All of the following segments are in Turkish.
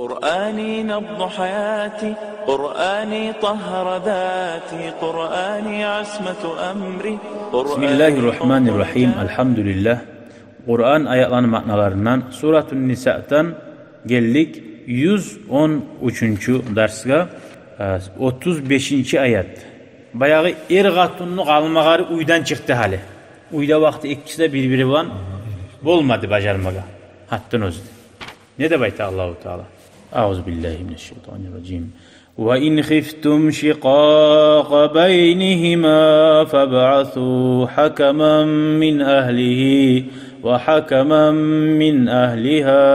قرآني نبض حياتي، قرآني طهر ذاتي، قرآني عصمة أمري. Bismillahirrahmanirrahim. Elhamdülillah. Kur'an ayetlerinin ma'nalarından Suratun Nisa'dan geldik 113. dersga 35. ayet. Bayağı ergatunlu kalmağarı uydan çıktı hali. Uyda vakti ikkisi de birbiri bilan bolmadı bacarmaga. Hattın özü. Ne de bayta Allahu Teala. Euzubillahimineşşeytanirracim. وَإِنْ خِفْتُمْ شِقَاقَ بَيْنِهِمَا فَابْعَثُوا حَكَمًا مِنْ أَهْلِهِ وَحَكَمًا مِنْ أَهْلِهَا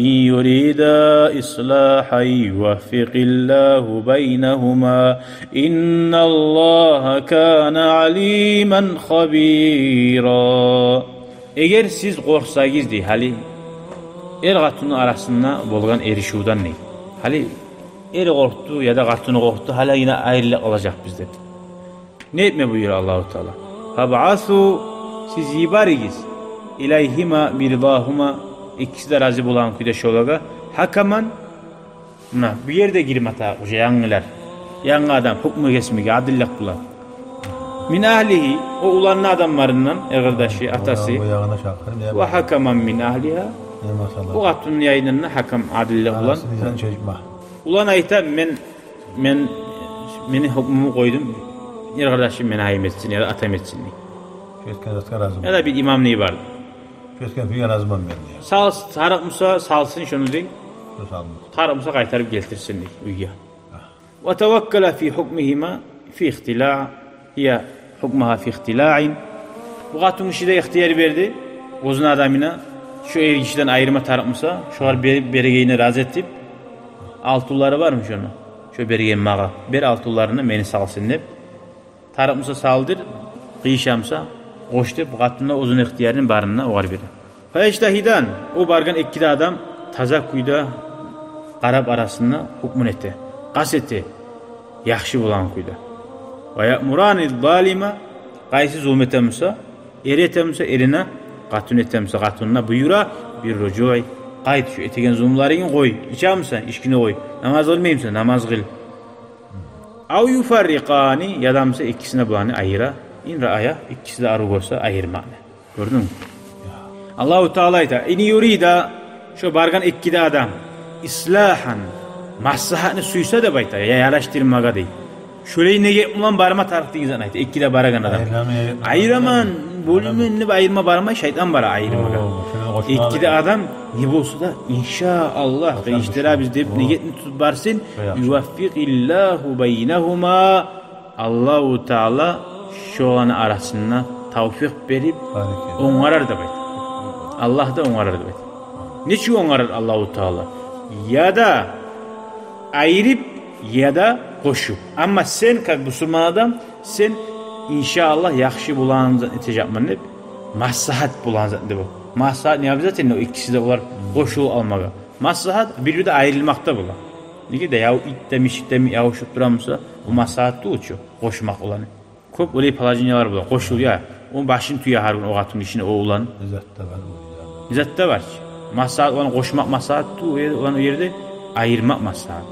إِنْ يُرِيدَا إِصْلَاحًا يُوَفِّقِ اللَّهُ بَيْنَهُمَا إِنَّ اللَّهَ كَانَ عَلِيمًا خَبِيرًا. Eğer siz korksayız di hali er-gatunun arasında bolgan erişudan ne? Hali er korktu ya da gatunu korktu, hala yine ayrılık olacak bizde. Ne etme buyuruyor Allahu Teala? Fab'asu, siz yibarigiz ilayhima biridahuma, ikisi de razı bulan kudeş olaga hakaman bir yerde girmata yangiler. Yangi adam hukmu kesmege adillik bulan. Min ahlihi, o ulanın adamlarından kardeşi, atası ve hakaman min ahliha, o gatunun yayınına hakam adillik bulan. Ulan ayta meni hukmumu koydum. Ya kardeşim beni hayım etsin ya da atam etsin. Ya da bir imam neyi vardı? Tarık Musa salsın şunu değil. Tarık Musa kaytarıp getirsin değil. Uyuya. Ve tevekkala fi hukmihima fi ihtilâ. Hiya hukmaha fi ihtilâ'in. Bu gatun işi de ihtiyar verdi. Uzun adamına şu er kişiden ayrıma Tarık Musa. Şuar beregeyine razı etip. Altulları var mı şunu? Şu bergen mağa. Bir altullarını beni salsın deyip. Tarık Musa saldır. Kıyışamsa. Koş deyip. Gatunda uzun ihtiyarının barınına oğar biri. Feştahidan. O bargan ikkide adam taza kuyda qarab arasında hukmun etti. Qas etti. Yaxşı bulan kuyda. Ve ya'murani zalima. Qaysi zulm etemse. Eri etemse erine. Gatun etemse gatununa buyura. Bir rücu'i. Qayt şu etegen zulmlaryny koy. İçamsan işkini koy. Namaz kılmayımsan namaz kıl. Av yufarriqani, yadamsa ikkisine bulanı ayıra. İn ra'aya ikkisi de arı olsa ayırma. Gördün mü? Allahu Teala ayta in yurida, şu bargan ikkide adam islahan maslahatını suysa da bayta ya yaraştırmaga değil. Şöyle nege ulan barma tarıktığınızdan ayta ikkide baragan adam. Ayıraman bölümünü ayırma barma şeytan bara ayırmaga. İkkide adam ne bolsa da inşallah ve iştira biz deyip niyetini tutup barsın. Yuvaffiqillahu beynehuma, Allahu Teala şu an arasında tavfik verip ongarar da bayt. Allah da ongarar da bayt. Niçin ongarar Allahu Teala? Ya da ayırıp ya da koşup. Ama sen kalk Müslüman adam, sen inşallah yakşı bulanınızdan etecekmen hep maslahat bulanınızdan de bu. Maslahat ne yapacak zaten o ikisi de var koşul almaga. Maslahat bir de ayrılmakta bula. Niki de yav it demiş de mi yavuşup duramsa o maslahat da uçuyor. Koşmak olanı. Köp öyle palacınyalar bula. Koşul ya. Onun başını tüye harun o gatun içine o ulan. İzzatta var. Maslahat olan koşmak maslahat da olan o yerde ayırmak maslahat.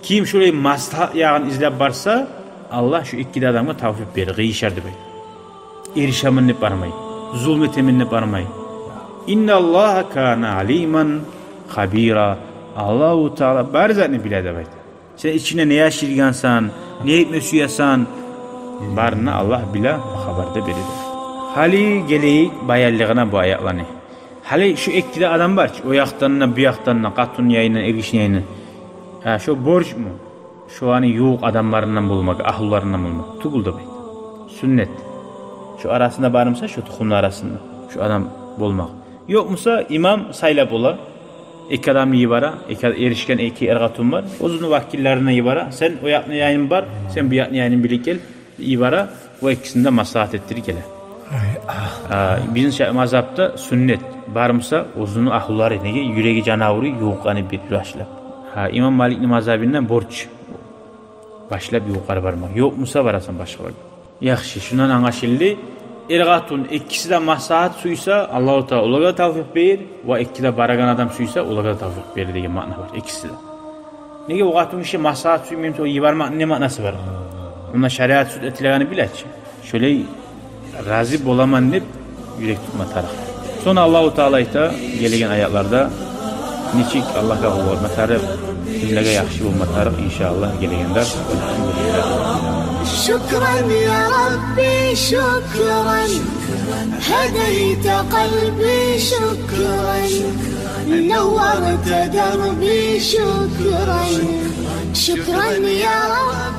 Kim şöyle maslahat yağın izlep varsa Allah şu iki adamga tavfik verir. Gıyışardı bey. Erişaminle barmayı. Zulmeteminle barmayı. İnna Allaha kana aliman habira. Allahu Teala barzatını bilede bayt. Sen içine ne yaşırgansan, ne etme suyasan barına Allah bile haberde verir. Hali geleyik bayallığına bu ayaklanı. Hali şu ekkide adam var ki o yaktanına bu yaktanına katun yayından erişin yayından. Şu borç mu? Şu an yok adamlarından bulmak, ahullarından bulmak. Tugulda bayt. Sünnet. Şu arasında barımsa şu tukumlu arasında. Şu adam bulmak. Yok musa imam saylap ola. İki adam yibara, erişken iki ergatun var. Uzun vakillerine yibara. Sen o yakni yayın var, sen bu yakni yayının birlik gel. Yibara, o ikisinde maslahat ettirir gele. Bizim mazhabda sünnet. Barımsa uzunu ahulları, yüreği canavuru yok hani bir başla. İmam Malik'in mazhabinden borç. Başla bir yukarı varmak. Yok musa varasın başka var. Yaxşı, şundan anlaşıldı. irgatun ikkisi de maslahat suysa Allahu Teala ulaga tavfiq berir ve ikki de baragan adam suysa ulaga tavfiq berir degan ma'no var ikkisi de. Nega ugatun işi maslahat suyu memso yibarmak ne ma'nası var? Ona şeriat süt etilagani biletçi. Şöyle razı bolaman deb yürek tutma taraf. Sonra Allahu Teala ita gelegen ayatlarda niçik Allah'a olma taraf, cümlege yaxşı olma taraf inşallah gelegender. شكرا يا ربي شكرا هديت قلبي شكرا نورت دربي شكرا شكرا يا ربي